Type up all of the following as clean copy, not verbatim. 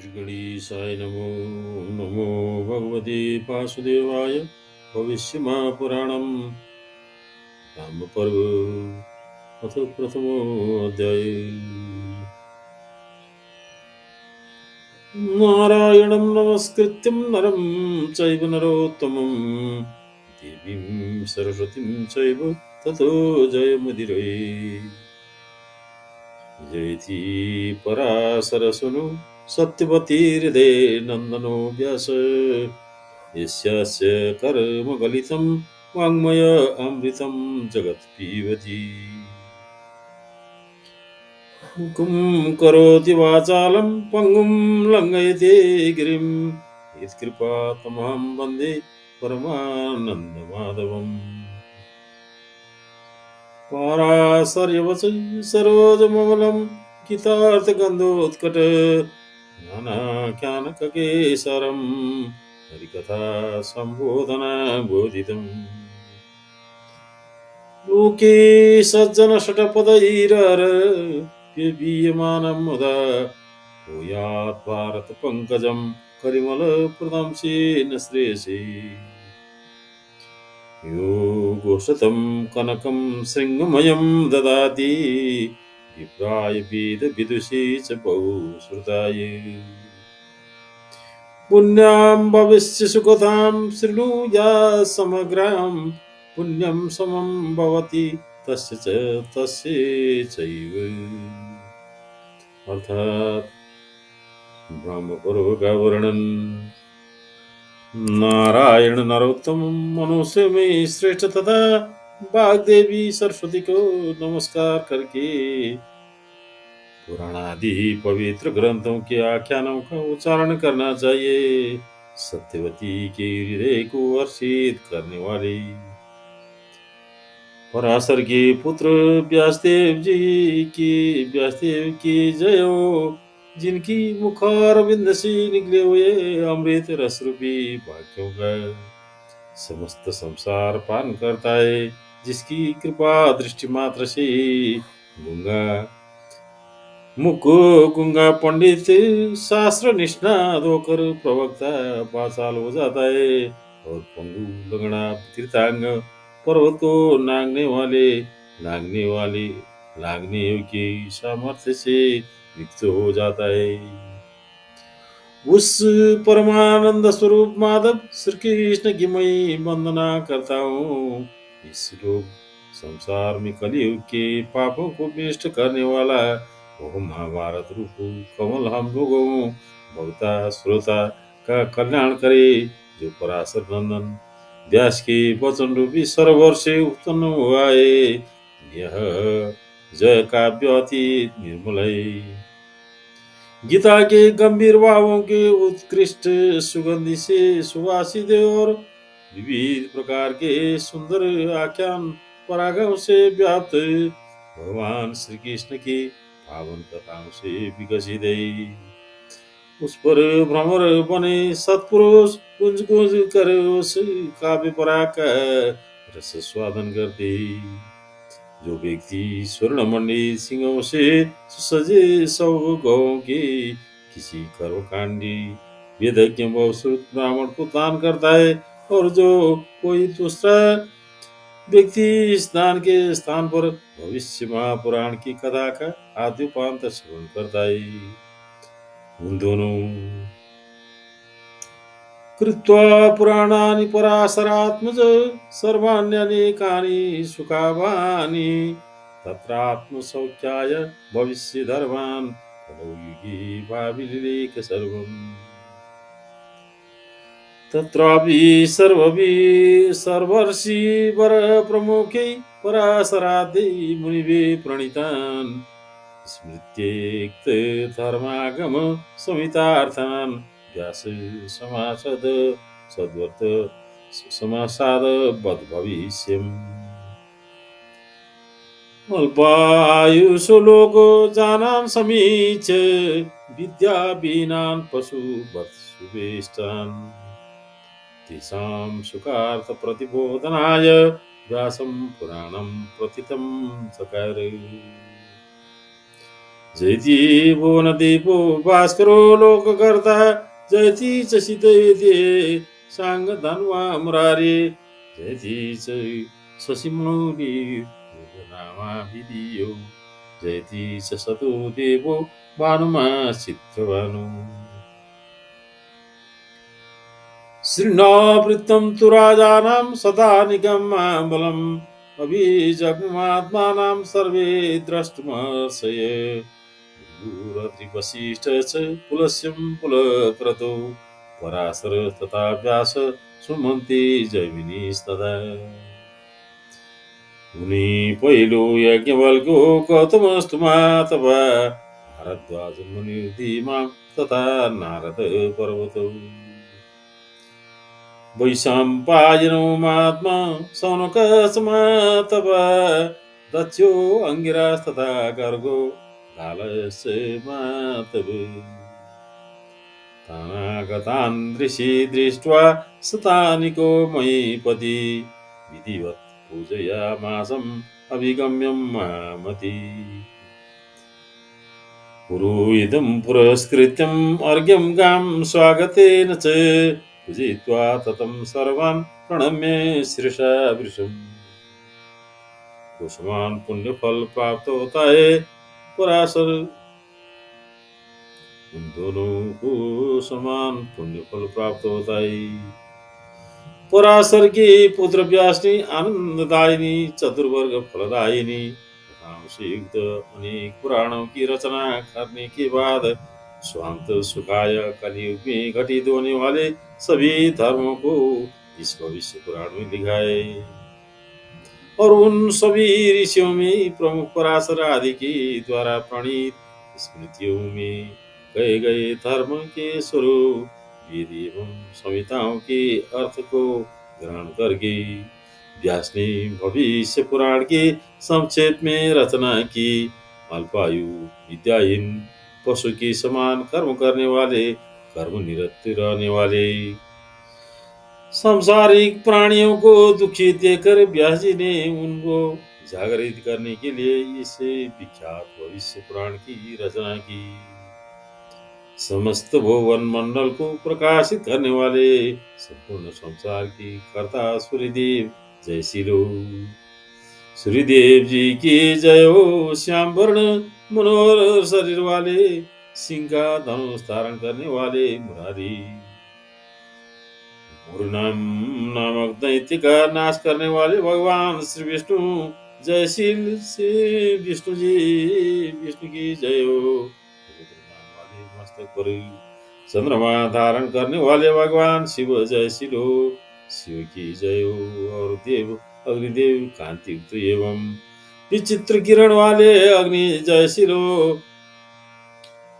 गणेशाय नमो नमो भगवते वासुदेवाय। भविष्यमापुराणम् रामपर्व अथ प्रथमोऽध्याय। नारायणं नमस्कृत्यं नरं चैव नरोत्तमं देवीं सरस्वतीं चैव ततो जयमुदीरये। जयति पराशरसुनु सत्यवतीर्दे नन्दनो व्यास यस्यास्य कर्मगलितं वाङ्मय अमृतं जगत्पिबति। मुखं करोति वाचालं पङ्गुं लङ्घयते गिरिं यत्कृपातमहं वन्दे परमानन्दमाधवम्। पाराशर्यवचः सरोजममलं गीतार्थगन्धोत्कट ज्ञानाख्यानककेसरं हरिकथा सम्बोधना बोधितम्। लोके सज्जनषट्पदैरर्प्यवीयमानं मुदा भूयात् भारतपङ्कजं करिमलप्रदं सेन श्रेयसे। यो गोषतं कनकं शृङ्गमयं ददाति विप्राय वेदविदुषी च बहुश्रुताय। पुण्यां भविष्यसुखदां शृणुया समग्रां पुण्यं समं भवति तस्य च तस्य चैव। अर्थात ब्रह्मपुर का वर्णन। नारायण नरोत्तम मनुष्य में श्रेष्ठ तथा वाग्देवी सरस्वती को नमस्कार करके पुराणादि पवित्र ग्रंथों के आख्यानों का उच्चारण करना चाहिए। सत्यवती के हृदय को हर्षित करने वाली पराशर के पुत्र व्यासदेव की जय हो। जिनकी मुखारविंद से निकले हुए अमृत रस रूपी वाक्यों का समस्त संसार पान करता है। जिसकी कृपा दृष्टि मात्र से गुंगा पंडित शास्त्र निष्णात होकर प्रवक्ता पाचाल हो जाता है। और पंगु लगना तीर्थांग पर्वत को लागने योग्य सामर्थ्य से युक्त हो जाता है। उस परमानंद स्वरूप माधव श्री कृष्ण की मैं वंदना करता हूँ। इस लोक संसार में कलियुग के पापों को नष्ट करने वाला वो महाभारत रूप कमल हम लोगों भक्ता श्रोता का कल्याण करे। जो पराशर नंदन व्यास के वचन रूपी सरोवर से उत्पन्न हुआ है। यह जय काव्य अति निर्मल है। गीता के गंभीर भावों के उत्कृष्ट सुगंधि से सुवासित और विविध प्रकार के सुंदर आख्यान परागों से व्याप्त भगवान श्री कृष्ण की पावन कथाओं से विकसित है। उस पर भ्रमर बने सत्पुरुष कुंज कुंज कर उस काव्य पराग का रस स्वादन करते। जो व्यक्ति स्वर्ण मंडित सिंहों से सजे सौ गौं के किसी कर्मकांडी वेदज्ञ बहुश्रुत ब्राह्मण को दान करता है। और जो कोई दूसरा व्यक्ति स्नान के स्थान पर भविष्य महापुराण की कथा का आद्योपांत श्रवण करता है। उन दोनों कृत्वा पुराणानि पराशरात्मज सर्वाण्यनेकानि सुखावानि तत्रात्मसौख्याय भविष्य धर्मान् कलौ युगे भाविलेख सर्वम्। तत्रापि सर्वर्षि वर प्रमुखै पराशरादि मुनिवे प्रणीतान् स्मृत्येक्त धर्मागम संहितार्थान् व्यास समासद सद्वर्त समासाद बद भविष्यम्। अल्पायुषो लोको जानान् समीच विद्याविहीनान् पशुवत् सुवेष्टान् तेषां सुखार्थ प्रतिबोधनाय व्यासं पुराणं प्रथितं चकार। जयति भुवनदीपो भास्करो लोककर्ता जयति च सीतैते साङ्ग धन्वा मुरारे जयति च शशिमौली नामा विधियो जयति च सतो देवो भानुमा चित्रभानु श्रीर्णवृत्तं तु राजानां सदा निगमाबलम् अभिजग्मात्मानां सर्वे द्रष्टुमर्षय गुरुरत्रिवसिष्ठ च पुलस्यं पुलक्रतौ पराशर तथा व्यास सुमन्ति जैमिनीस्तदा उनी पहिलो याज्ञवल्क्यो गौतमस्तुमा तथा भारद्वाज मुनिर्धीमा तथा नारद पर्वतौ वैशम्पायनो महात्मा सौनकसमा तप दक्षो अङ्गिरास्तथा गर्गो कालस्य मातव तानागतान् दृशि दृष्ट्वा सतानिको मयीपति विधिवत् पूजयामासम् अभिगम्यं मामति पुरोहितं पुरस्कृत्यम् अर्घ्यं गां स्वागतेन च पूजयित्वा ततं सर्वान् प्रणम्य शिरसा वृषम् कुसुमान् पुण्यफल प्राप्त होता है पराशर उन दोनों को समान पुण्यफल प्राप्त होता है पराशर के पुत्र व्यास ने आनंददायिनी चतुर्वर्ग फलदायिनी से युक्त अनेक पुराणों की रचना करने के बाद स्वांत सुखाय कलयुग में घटित होने वाले सभी धर्मों को इस भविष्य पुराण में दिखाए और उन सभी ऋषियों में प्रमुख पराशर आदि के द्वारा प्रणीत स्मृतियों में कहे गए धर्म के स्वरूप वेद एवं संहिताओं के अर्थ को ग्रहण करके व्यास ने भविष्य पुराण के संक्षेप में रचना की अल्पायु विद्याहीन पशु के समान कर्म करने वाले कर्म निरत रहने वाले सांसारिक प्राणियों को दुखी देकर व्यास जी ने उनको जागृत करने के लिए इसे विख्यात भविष्य पुराण की रचना की समस्त भुवन मंडल को प्रकाशित करने वाले संपूर्ण संसार की कर्ता सूर्यदेव जय शिलो सूर्यदेव जी की जय हो श्याम वर्ण मनोहर शरीर वाले सिंह का धनुष धारण करने वाले मुरारी मुरनाम नामक दैत्य का नाश करने वाले भगवान श्री विष्णु जयशील श्री विष्णु जी विष्णु की जय हो मस्तक पर चंद्रमा धारण करने वाले भगवान शिव जयशील हो शिव की जय हो और देव अग्निदेव कांति युक्त एवं विचित्र किरण वाले अग्नि जयशील हो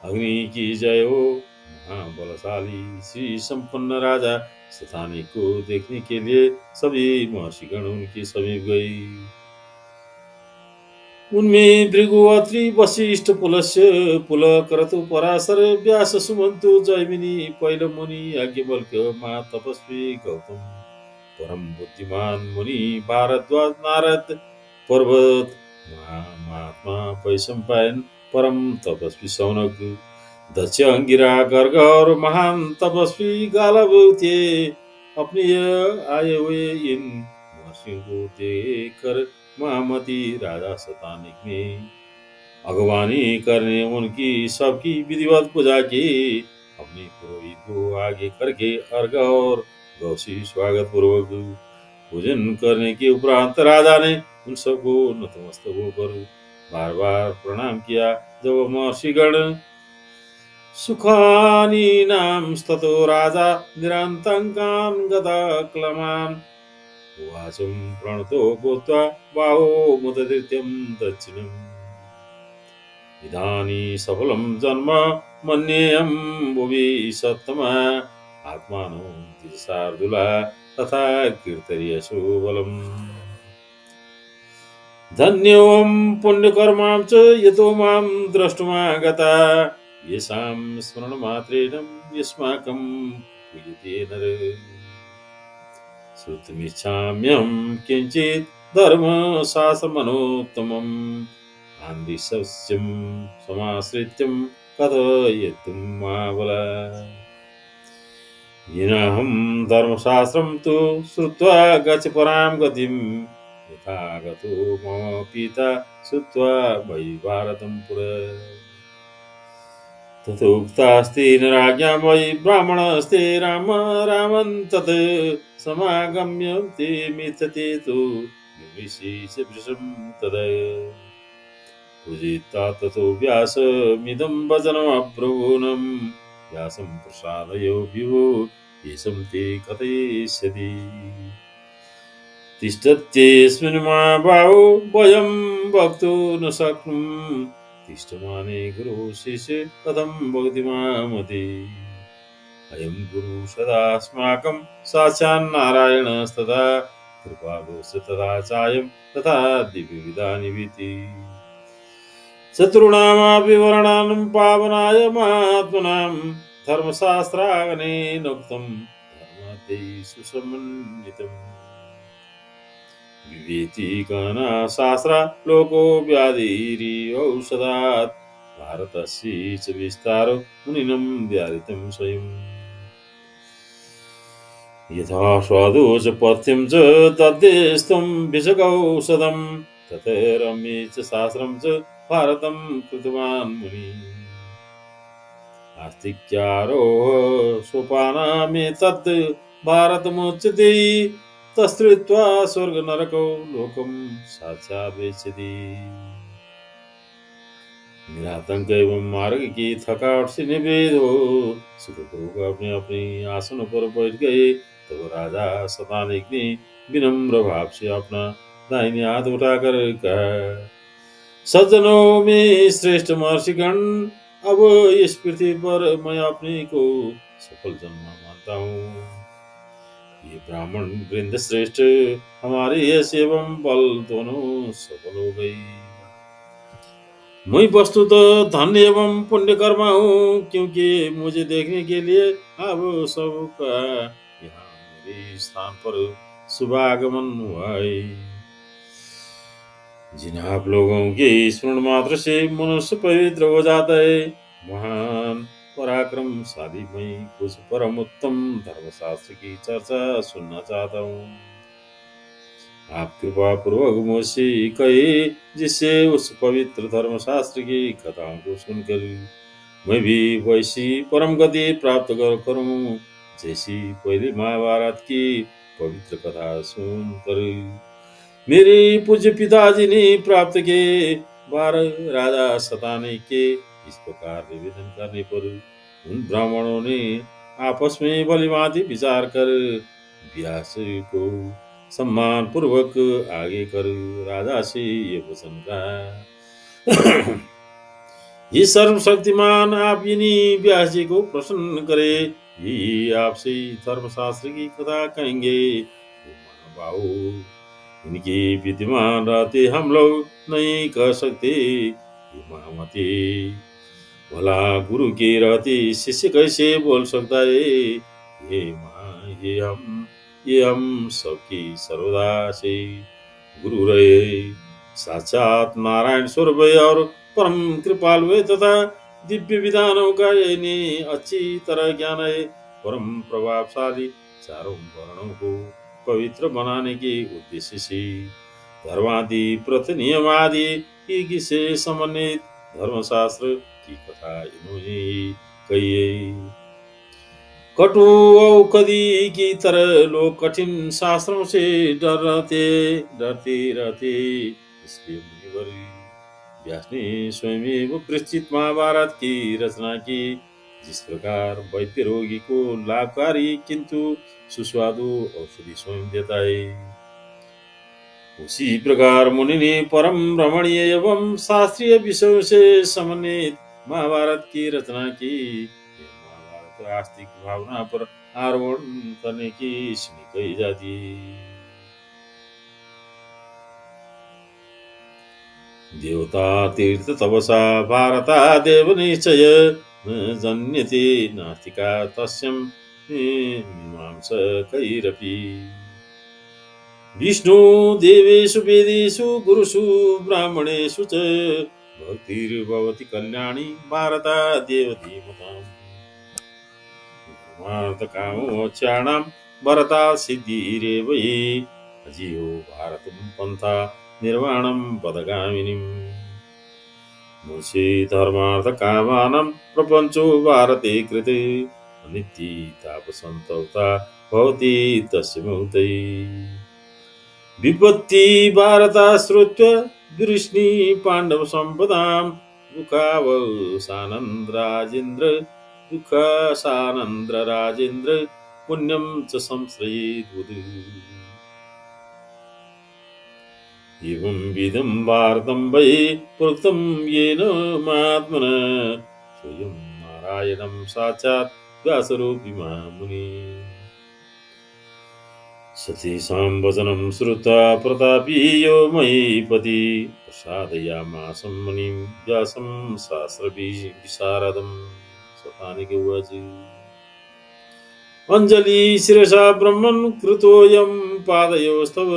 अग्नि की जय हो महाबलशाली श्री संपन्न राजा सतानी को देखने के लिए सभी महर्षिगण उनके समीप गए उनमें भृगुअत्रि वशिष्ठ पुलस्य पुलक्रतु पराशर व्यास सुमंतु जैमिनी पैलमुनि याज्ञवल्क्य महातपस्वी गौतम परम बुद्धिमान मुनि भारद्वाज नारद पर्वत महात्मा वैशंपायन परम तपस्वी शौनक दक्ष अंगिरा गर्ग और महान तपस्वी गालव थे अपने आए हुए इन महर्षियों को देखकर महामती राजा शतानिक ने अगवानी करने उनकी सबकी विधिवत पूजा की अपने पुरोहित को आगे करके अर्घ और गौसी स्वागत पूर्वक पूजन करने के उपरांत राजा ने उन सबको नतमस्तक होकर बार बार प्रणाम किया जब महर्षिगण सुखानी नाम स्ततो राजा निरन्तङ्कान् गता क्लमान् वाचं प्रणतो भूत्वा बाहो मुदधृत्यं दक्षिणम् इदानी सफलं जन्म मन्येयं भुवि सत्तमा आत्मानो शार्दूला तथा कीर्तयशो बलम् धन्योऽहं पुण्यकर्मां च यतो मां द्रष्टुमागता येषां स्मरणमात्रेण यस्माकं क्रियते नर श्रुतुमिच्छाम्यहं किञ्चित् धर्मशास्त्रमनोत्तमम् आन्धिसस्यं समाश्रित्यं कथयितुं मा बला येनाहं धर्मशास्त्रं तु श्रुत्वा गच्छ परां गतिं यथा गतो मम पिता श्रुत्वा मयि भारतं पुरा तथोक्तास्ति नराज्ञा मयि ब्राह्मणस्ते राम रामं तत् समागम्य ते मिथते तु विशेषवृषं तदा पूजिता ततो व्यासमिदं वचनमब्रवीणं व्यासं प्रसादयो विभो येषं ते कथयिष्यति तिष्ठत्येऽस्मिन् महाबाहो वयं वक्तुं न शक्नुम तिष्ठमाने गुरु शिष्य कथं भक्ति मामति अयं गुरु सदास्माकं साक्षान्नारायणस्तथा कृपालुश्च तथा चायं तथा दिव्यविधानि विति चतुर्णामापि वर्णानं पावनाय महात्मनां धर्मशास्त्रागणेनोक्तं धर्माद्यै सुसमन्वितम् विवेचीकना शास्त्रा लोको व्याधिरिऔषधात् भारतस्य च विस्तारो मुनिनं व्याहृतं स्वयं यथा स्वादो च पथ्यं च तद्देस्तं विषगौषधं तथैरम्ये च शास्त्रं च भारतं कृतवान् मुनि आस्तिक्यारोह सोपानामेतत् भारतमुच्यते तस्त्रित्वा स्वर्ग नरको लोकम साक्षात् वेत्स्यति निरातंक एवं मार्ग की थकावट से निवेद हो सुख दुख अपने अपने आसन पर बैठ गए तो राजा शतानिक ने विनम्र भाव से अपना दाहिने हाथ उठाकर कहा सज्जनों में श्रेष्ठ महर्षिगण अब इस पृथ्वी पर मैं अपने को सफल जन्म मानता हूँ ये ब्राह्मण वृंद श्रेष्ठ हमारे यश एवं बल दोनों सफल हो गई मैं वस्तुतः धन्य एवं पुण्य कर्मा हूँ क्योंकि मुझे देखने के लिए अब सबका यहाँ मेरे स्थान पर शुभागमन हुआ है जिन आप लोगों के स्मरण मात्र से मनुष्य पवित्र हो जाता है महान पराक्रमशाली मैं कुछ परम उत्तम धर्मशास्त्र की चर्चा सुनना चाहता हूँ आप कृपा पूर्वक मुझसे कहे जिससे उस पवित्र धर्मशास्त्र की कथाओं को सुनकर मैं भी वैसी परम गति प्राप्त करूं जैसी पहले महाभारत की पवित्र कथा सुनकर मेरे पूज्य पिताजी ने प्राप्त के 12 राजा सताने के इस प्रकार निवेदन करने पर उन ब्राह्मणों ने आपस में भलीभांति विचार कर व्यास को सम्मान पूर्वक आगे कर राजा से ये वचन कहा ये सर्वशक्तिमान आप इन्हीं व्यास जी को प्रसन्न करे ये आपसे धर्मशास्त्र की कथा कहेंगे महाबाहु इनकी विद्यमान रहते हम लोग नहीं कर सकते महामती भला गुरु की रहती शिष्य कैसे बोल सकता है ये हम सबकी सर्वदा से गुरु रहे साक्षात नारायण स्वरूप और परम कृपालु है तथा दिव्य विधानों का इन्हें अच्छी तरह ज्ञान है परम प्रभावशाली चारों वर्णों को पवित्र बनाने के उद्देश्य से धर्मादि प्रथ नियम आदि की से समन्वित धर्मशास्त्र की कथा इन्होंने कही है कटु औषधि की तरह लोग कठिन शास्त्रों से डरते रहते इसलिए मुनिवर व्यास ने स्वयं विस्तृत महाभारत की रचना की जिस प्रकार वैद्य रोगी को लाभकारी किंतु सुस्वादु औषधि स्वयं देता है उसी प्रकार मुनि ने परम रमणीय एवं शास्त्रीय विषयों से समन्वित महाभारत की रचना की महाभारत आस्तिक भावना पर आरोहण करने की इसमें कही जाती है देवता तीर्थ तपसा भारता देव निश्चय जन्यते नास्तिका तस्यं मीमांसकैरपि विष्णु देवेषु वेदेषु गुरुषु ब्राह्मणेषु च भक्तिर्भवति कल्याणी भारतादेव धीमताम् धर्मार्थकामोच्चाणां भरता सिद्धिरेव हि अजियो भारतं पन्था निर्वाणं पदगामिनीम् मुंसि धर्मार्थकामानां प्रपञ्चो भारते कृते अनित्ये तापसन्तप्ता भवति तस्य मुक्तये विपत्ति भारता श्रुत्वा विष्णि पाण्डव सम्पदां दुःखासानन्द्र राजेन्द्र पुण्यं च संश्रयेद् एवं विधं भारतं वै प्रोक्तं येन महात्मना स्वयं नारायणं साक्षात् व्यासरूपी महामुनि सतीसां वचनं श्रुत्वा प्रतापी यो महीपति प्रसादयामासं मुनिं व्यासं सहस्रविशारदं शतानिक उवाच अञ्जलि शिरसा ब्रह्मन् कृतोऽयं पादयोस्तव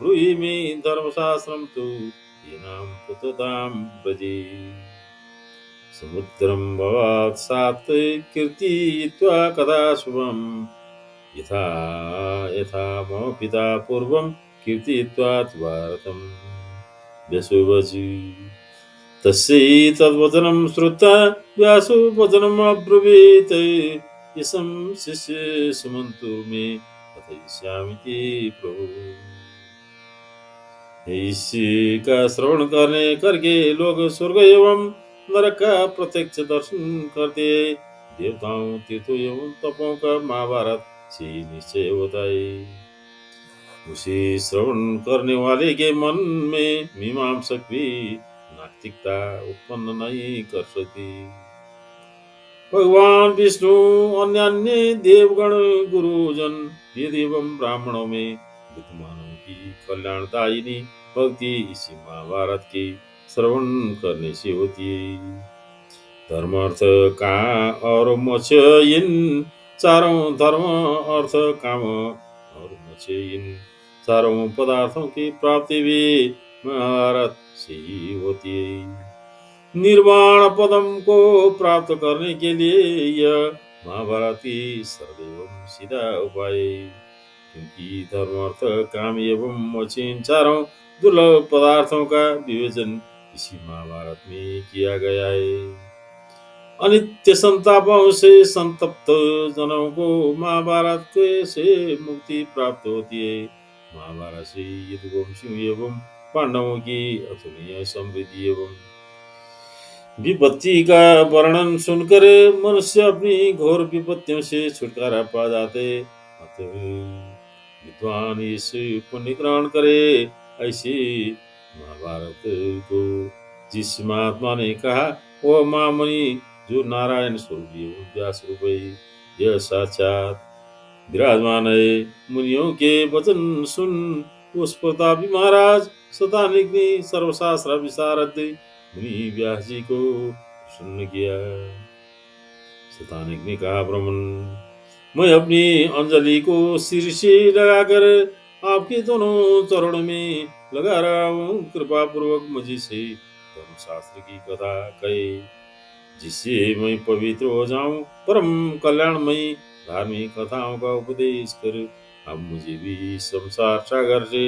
ब्रूहि मे धर्मशास्त्रं तु येनां पुत्रतां व्रजे समुद्रं भवात् सात् कीर्तयित्वा कदा शुभम् यथा यथा मम पिता पूर्वं कीर्तयित्वा भारतं व्यासोवाचि तस्यैतद्वचनं श्रुत्वा व्यासो वचनम् अब्रवीत् यशं शिष्य सुमन्तु मे कथयिष्यामीति प्रभु इसी का श्रवण करके लोग स्वर्ग एवं नरक का प्रत्यक्ष दर्शन करते देवताओं तीर्थों एवं तपों का महाभारत से निश्चय होता है। उसी श्रवण करने वाले के मन में मीमांसक भी नास्तिकता उत्पन्न नहीं कर सकती। भगवान विष्णु अन्य अन्य देवगण गुरुजन वेद एवं ब्राह्मणों में विद्वानों की कल्याणदायिनी भक्ति इसी महाभारत के श्रवण करने से होती है। धर्म अर्थ का और मोक्ष इन चारों धर्म अर्थ काम और मोक्ष इन चारों पदार्थों की प्राप्ति भी महाभारत से ही होती है। निर्वाण पदम को प्राप्त करने के लिए यह महाभारत ही सरल एवं सीधा उपाय, क्योंकि धर्म अर्थ काम एवं मोक्ष इन चारों दुर्लभ पदार्थों का विवेचन इसी महाभारत में किया गया है। अनित्य संतापों से संतप्त जनों को महाभारत से मुक्ति प्राप्त होती है। महाभारत से यदुवंशियों एवं पांडवों की अतुलनीय समृद्धि एवं विपत्ति का वर्णन सुनकर मनुष्य अपनी घोर विपत्तियों से छुटकारा पा जाते। अतः विद्वान इस पुण्य ग्रहण करे। ऐसे महाभारत को जिस महात्मा ने कहा वो महामुनि जो नारायण स्वरूप व्यास रूप है, यह साक्षात विराजमान है। मुनियों के वचन सुन उस प्रतापी महाराज शतानिग्नि सर्वशास्त्र विशारद मुनि व्यास जी को प्रसन्न किया। शतानिग्नि कहा, ब्राह्मण मैं अपनी अंजलि को सिर से लगाकर आपके दोनों चरणों में लगा रहा हूँ। कृपा पूर्वक मुझे से धर्मशास्त्र की कथा कहे, जिससे मैं पवित्र हो जाऊं। परम कल्याणमयी धार्मिक कथाओं का उपदेश कर अब मुझे भी संसार सागर से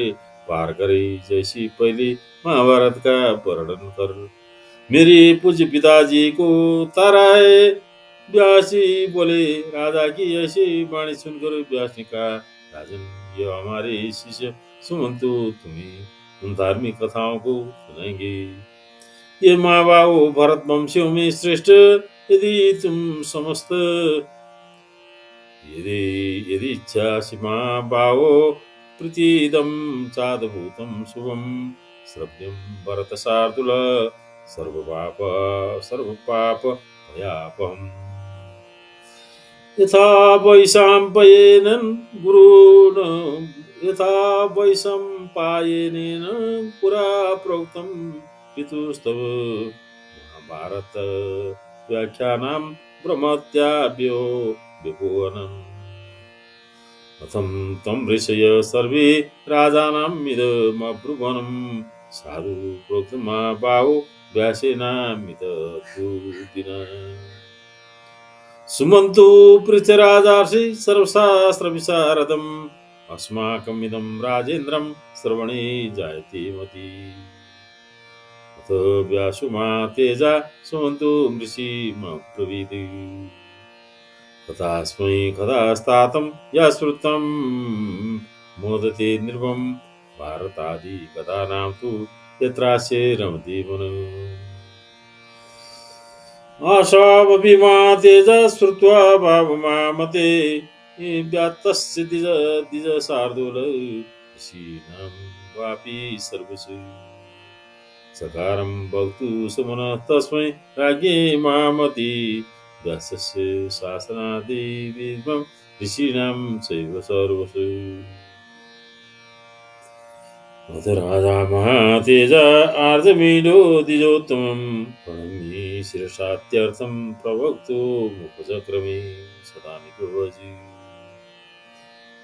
पार करे। जैसी पहले महाभारत का वर्णन कर मेरे पूज्य पिताजी को तारा है। व्यास जी बोले, राजा की ऐसी वाणी सुनकर व्यास ने कहा, राजन ये हमारे शिष्य सुमंतु तुम्हें उन धार्मिक कथाओं को सुनाएंगे। ये माँ बाबू भरत वंशियों में श्रेष्ठ यदि तुम समस्त यदि इच्छासि माँ बावो प्रीतिदं चादभूतं शुभं श्रव्यं भरत शार्दूल सर्वपाप भयापहम्। यथा वैशम्पायनेन पुरा प्रोक्तं पितुस्तव महाभारत व्याख्यानां ब्रह्मत्याभ्यो विभुवनम्। अथं तं ऋषय सर्वे राजानामिदमब्रुवनं साधु प्रोक्तमा बाहु व्यासेनामितद्दुदिन सुमन्तु पृथ्वीराजार्षि सर्वशास्त्रविशारदम् अस्माकमिदं राजेन्द्रं श्रवणे जायते मति अथ व्यासुमा तेजा सुमन्तु ऋषिमब्रवीत् कथास्मै कथास्तातं यः मोदते निर्वं भारतादि कथानां तु यत्रास्य रमते मनो आशावभिमा तेजः श्रुत्वा भावमामते व्यात्तस्य द्विज शार्दूल ऋषीणां वापि सर्वसु सकारं भवतु सुमनः तस्मै राज्ञे मामति व्यासस्य शासनादिविद्वं ऋषीणां चैव सर्वसु अथ राजा महातेज आर्जमीडो द्विजोत्तमं प्रणम्ये शिरसात्यर्थं प्रवक्तो मुखचक्रमे सदानिकोऽजि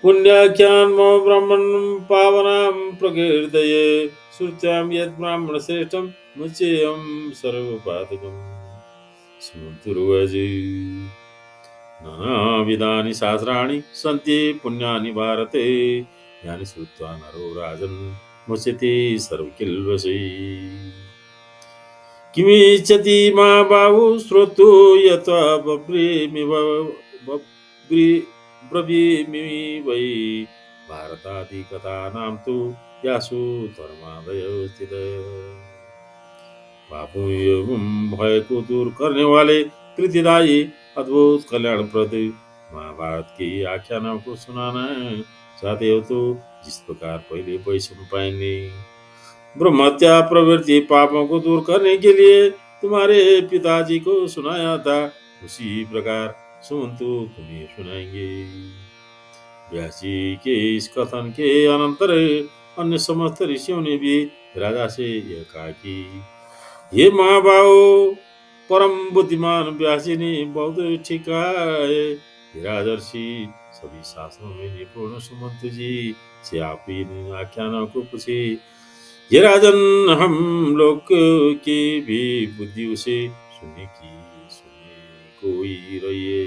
पुण्याख्यान् मम ब्राह्मणं पावनां प्रकीर्तये श्रुत्यां यत् ब्राह्मणश्रेष्ठं मुच्येयं सर्वपातकम् सुमन्तुरुवाजि नानाविधानि शास्त्राणि सन्ति पुण्यानि भारते यानि श्रुत्वा नरो राजन् मुच्यते सर्वकिल्वसै किमिच्छति मा बाहु श्रोतु यत्वा ब्रवीमि वै भारतादिकथानां तु यासु धर्मादयो स्थित पापों एवं भय को दूर करने वाले प्रीतिदायी अद्भुत कल्याणप्रद महाभारत की आख्यानों को सुनाना चाहते हो तो जिस प्रकार पहले वैषम पाएंगे ब्रह्महत्या प्रवृत्ति पापों को दूर करने के लिए तुम्हारे पिताजी को सुनाया था उसी प्रकार सुमंतु तुम्हें सुनाएंगे। व्यास जी के इस कथन के अनंतर अन्य समस्त ऋषियों ने भी राजा से यह कहा कि ये महाभाव परम बुद्धिमान व्यास जी ने बहुत ठीक कहा है। राजर्षि सभी शास्त्रों में निपुण सुमंत जी से आप इन आख्यानों को पूछे। ये राजन हम लोग की भी बुद्धि उसे सुनने कोई रही है।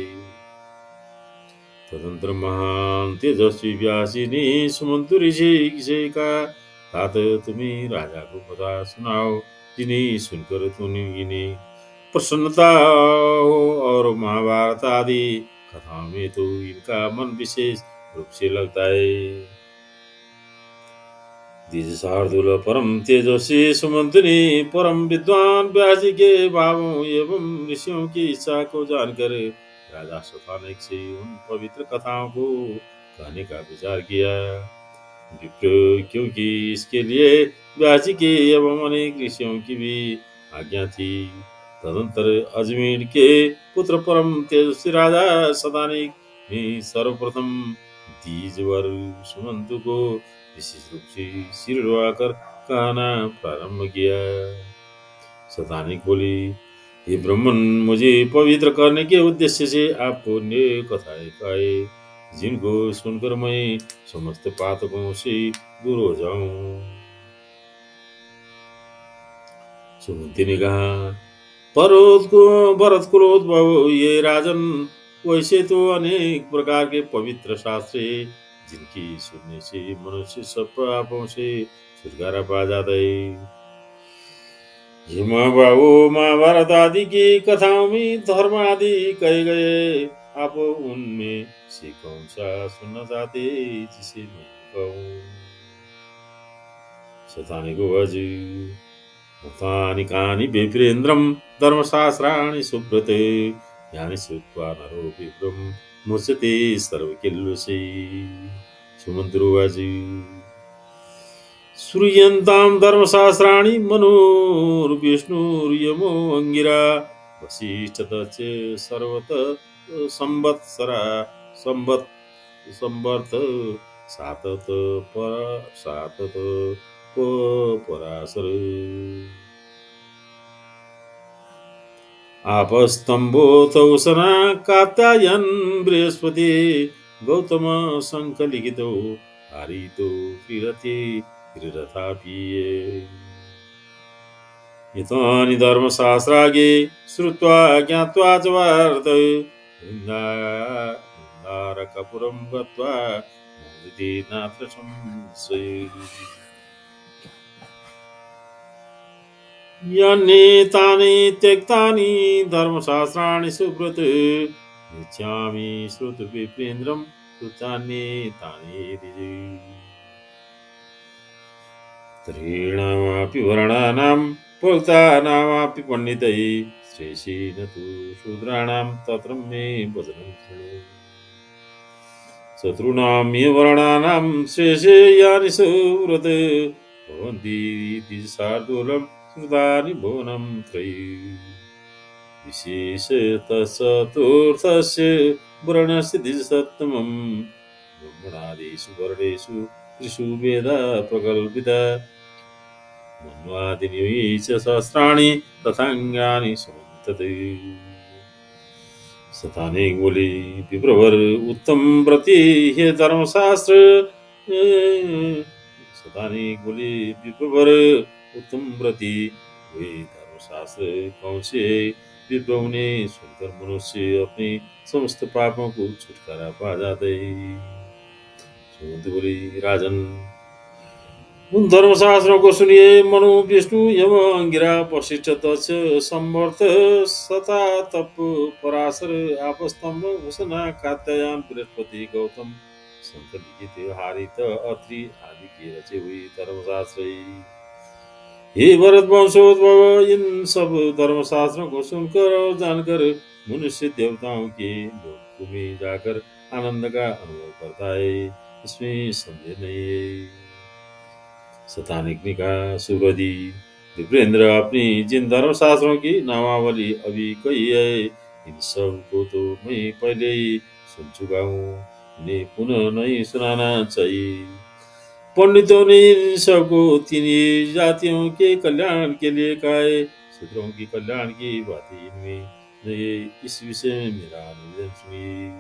तदंतर महान तेजस्वी व्यासी ने सुमंत ऋषि से कहा तात तुम्हें राजा को कथा सुनाओ जिन्हें सुनकर तुम्हें प्रसन्नता हो और महाभारत आदि कथाओं में तो इनका मन विशेष रूप से लगता है। द्विज शार्दूल परम तेजस्वी सुमंत ने परम विद्वान व्यास जी के भावों एवं ऋषियों की इच्छा को जानकर राजा शतानक से उन पवित्र कथाओं को कहने का विचार किया। क्योंकि इसके लिए व्यास जी के एवं अनेक ऋषियों की भी आज्ञा थी। तदंतर अजमेर के पुत्र परम तेजस्वी राजा शतानक ने सर्वप्रथम द्विजवर सुमंत को विशेष रूप से सिर डुबाकर कहना प्रारंभ किया। शतानक बोली हे ब्राह्मण मुझे पवित्र करने के उद्देश्य से आपको नेक कथाएं कहे जिनको सुनकर मैं समस्त पातकों से दूर हो जाऊं। सुमंती ने कहा भरत क्रोधभाव ये राजन वैसे तो अनेक प्रकार के पवित्र शास्त्र जिनकी सुनने से मनुष्य सब पापों से छुटकारा पा जाता है। ये महाभारत आदि की कथाओं में धर्म आदि कहे गए आप उनमें से कौन सा सुनना चाहते जिसे मैं कहूँ। शतानिको अजि मुखानि कानि विप्रेन्द्रं धर्मशास्त्राणि सुब्रते यानि श्रुत्वा नरो विप्रं मुच्यते सर्वकिल्बिषै। सुमन्त्रोवाचि श्रूयन्तां धर्मशास्त्राणि मनुर्विष्णुर्यमो अंगिरा वसिष्ठतश्च सर्वत संवत्सरा संवर्त सातत पराशर आपस्तंभोऽथ उशना कात्यायन बृहस्पति गौतम शङ्खलिखितो हारितो त्रिरथे त्रिरथापीये एतानि धर्मशास्त्रागे श्रुत्वा ज्ञात्वा च भारत वृन्दारकपुरं गत्वा मोदिते नात्र संशयः यान्येतानि त्यक्तानि धर्मशास्त्राणि सुब्रत इच्छामि श्रुतविप्रेन्द्रं श्रुतान्येतानि द्विज स्त्रीणामपि वर्णानां प्रोक्तानामपि पण्डितैः श्रेषेण तु शूद्राणां तत्र मे वचनं शृणु शत्रूणां ये वर्णानां शेषे यानि सुव्रत भवन्ति द्विजशार्दूलं श्रुतानि भुवनं त्रयी विशेषतश्चतुर्थस्य वर्णस्य द्विजसप्तमं ब्रह्मणादिषु वर्णेषु त्रिषु वेदा प्रकल्पिता मन्वादिनी च सहस्राणि तथाङ्गानि समन्तते शतानेक बोली विप्रवर उत्तम व्रति हे धर्मशास्त्र शतानेक बोली विप्रवर उत्तम व्रति वे धर्मशास्त्र कौन से विप्रभु ने सुनकर मनुष्य अपने समस्त पापों को छुटकारा पा जाते सुनते बोली राजन उन धर्मशास्त्रों को सुनिए मनु विष्णु यम अंगिरा वशिष्ठ दक्ष संवर्त सता तप पराशर आपस्तंभ उषना कात्यायन बृहस्पति गौतम संत लिखित हारित अत्रि आदि के रचे हुए धर्मशास्त्र हे भरत वंशोद्भव इन सब धर्मशास्त्रों को सुनकर और जानकर मनुष्य देवताओं के लोक में जाकर आनंद का अनुभव करता है इसमें संदेह नहीं है शतानिक ने कहा सुब्रदी विप्रेंद्र अपनी जिन धर्मशास्त्रों की नामावली अभी कही है इन सब को तो मैं पहले ही सुन चुका हूँ इन्हें पुनः नहीं सुनाना चाहिए पंडितों ने इन सबको तीन जातियों के कल्याण के लिए कहा है शूद्रों की कल्याण की बातें इनमें नहीं इस विषय में मेरा निवेदन सुनिए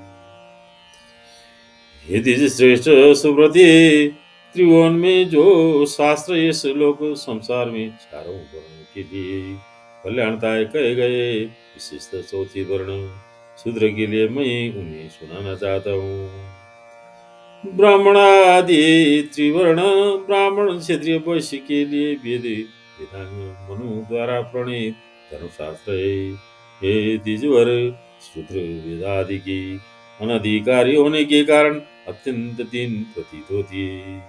यदि श्रेष्ठ सुब्रती त्रिभुवन में जो शास्त्र ये लोक संसार में चारों वर्णों के लिए कल्याणदायक कहे गए विशेषतः चौथी वर्ण शूद्र के लिए मैं उन्हें सुनाना चाहता हूँ ब्राह्मणादि त्रिवर्ण ब्राह्मण क्षत्रिय वैश्य के लिए वेद वेदांग मनु द्वारा प्रणीत धर्मशास्त्र है हे द्विजवर शूद्र वेदादि की अनधिकारी होने के कारण अत्यंत दीन प्रतीत होती है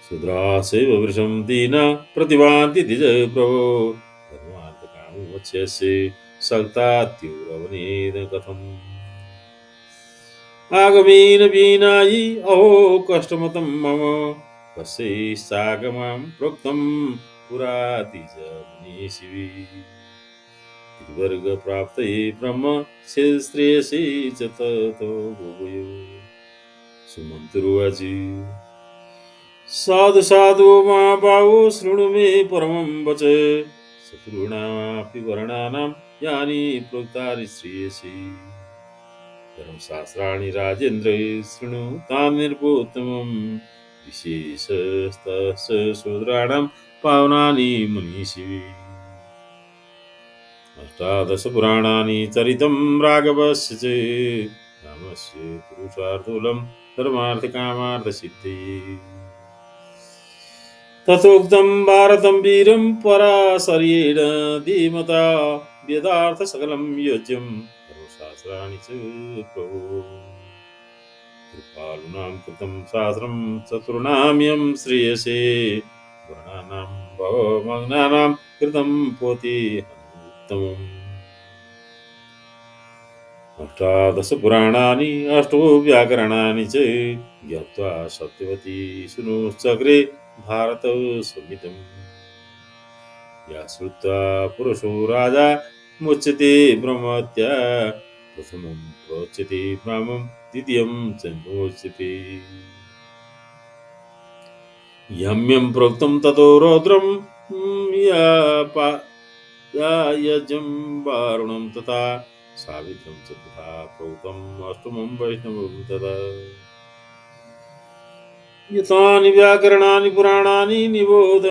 शूद्रासेव वृषं दीना प्रतिभान्ति द्विज प्रभो धर्मार्थ कामो वक्ष्यसे सक्ता तीव्रवनेन कथम् आगमेन वीनायि अहो कष्टमतं मम कस्यैश्चागमं प्रोक्तं पुरा द्विजमुनिशिवी त्रिवर्ग प्राप्तये ब्रह्म श्रेयसे च ततो भूयो सुमन्त्रुवाचि साधु साधु मां बाहु शृणु मे परमं वच शत्रूणामपि वर्णानां यानि प्रोक्तानि श्रेयसे धर्मशास्त्राणि राजेन्द्र शृणु तानि निर्बोधतमं विशेषतः शूद्राणां पावनानि मनीषिवे अष्टादश पुराणानि चरितं राघवस्य च रामस्य पुरुषार्थूलं धर्मार्थकामार्थसिद्धये तथोक्तं भारतं वीरं पराशर्येण धीमता वेदार्थ सकलं योज्यं धर्मशास्त्राणि च प्रभो कृपालूनां कृतं शास्त्रं चतुर्णाम्यं श्रेयसे वर्णानां भवमग्नानां कृतं पोति उत्तमम् अष्टादश पुराणानि अष्टो व्याकरणानि च ज्ञात्वा सत्यवती शृणुश्चक्रे भारत संहितं या श्रुत्वा पुरुषो राजा मुच्यते ब्रह्महत्या प्रथमं प्रोच्यते ब्राह्मं द्वितीयं च नोच्यते यं यं प्रोक्तं ततो रौद्रं या यजं वारुणं तथा सावित्रं च तथा प्रोक्तम् अष्टमं वैष्णवं तदा एतानि व्याकरणानि पुराणानि निबोध